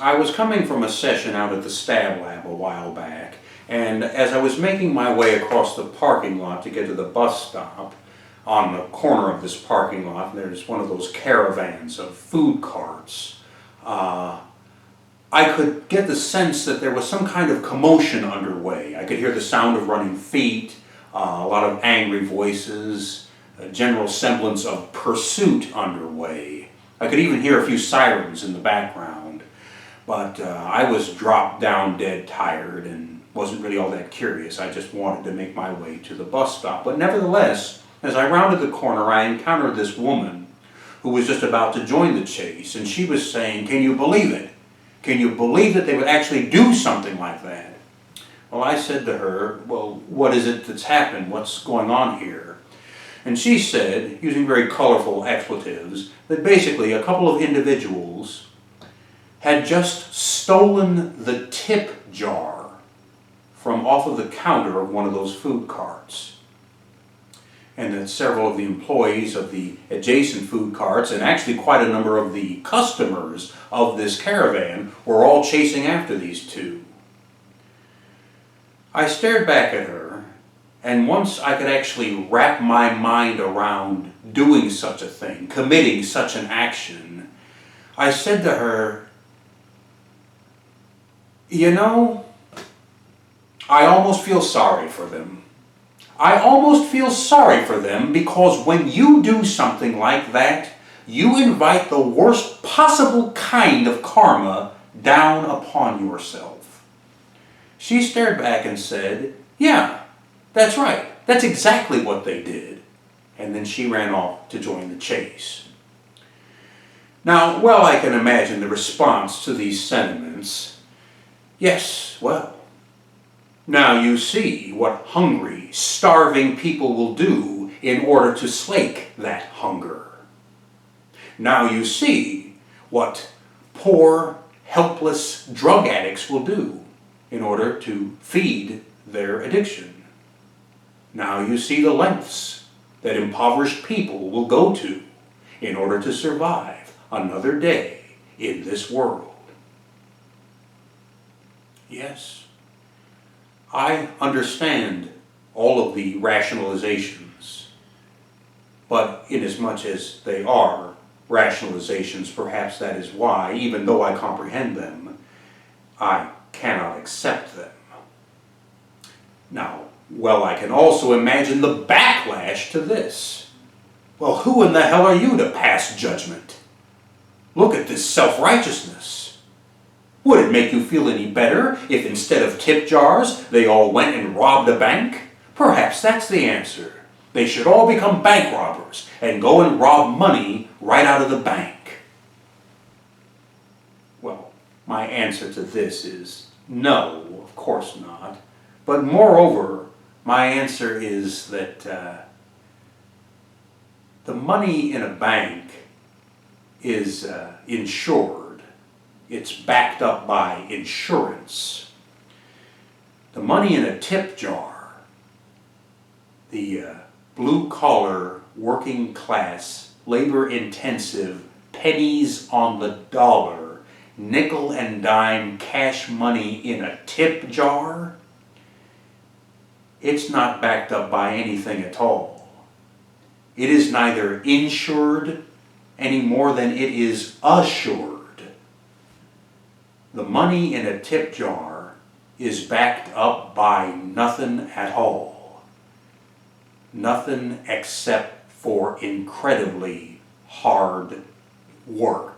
I was coming from a session out at the Stab Lab a while back, and as I was making my way across the parking lot to get to the bus stop, on the corner of this parking lot, there's one of those caravans of food carts. I could get the sense that there was some kind of commotion underway. I could hear the sound of running feet, a lot of angry voices, a general semblance of pursuit underway. I could even hear a few sirens in the background. But I was dropped down dead tired and wasn't really all that curious. I just wanted to make my way to the bus stop. But nevertheless, as I rounded the corner, I encountered this woman who was just about to join the chase, and she was saying, "Can you believe it? Can you believe that they would actually do something like that?" Well, I said to her, "Well, what is it that's happened? What's going on here?" And she said, using very colorful expletives, that basically a couple of individuals had just stolen the tip jar from off of the counter of one of those food carts. And that several of the employees of the adjacent food carts, and actually quite a number of the customers of this caravan, were all chasing after these two. I stared back at her, and once I could actually wrap my mind around doing such a thing, committing such an action, I said to her, "You know, I almost feel sorry for them. I almost feel sorry for them because when you do something like that, you invite the worst possible kind of karma down upon yourself." She stared back and said, "Yeah, that's right. That's exactly what they did." And then she ran off to join the chase. Now, well, I can imagine the response to these sentiments. Yes, well, now you see what hungry, starving people will do in order to slake that hunger. Now you see what poor, helpless drug addicts will do in order to feed their addiction. Now you see the lengths that impoverished people will go to in order to survive another day in this world. Yes, I understand all of the rationalizations, but inasmuch as they are rationalizations, perhaps that is why, even though I comprehend them, I cannot accept them. Now, well, I can also imagine the backlash to this. Well, who in the hell are you to pass judgment? Look at this self-righteousness. Would it make you feel any better if instead of tip jars, they all went and robbed a bank? Perhaps that's the answer. They should all become bank robbers and go and rob money right out of the bank. Well, my answer to this is no, of course not. But moreover, my answer is that the money in a bank is insured. It's backed up by insurance. The money in a tip jar, the blue-collar, working-class, labor-intensive, pennies on the dollar, nickel and dime cash money in a tip jar, it's not backed up by anything at all. It is neither insured any more than it is assured. The money in a tip jar is backed up by nothing at all. Nothing except for incredibly hard work.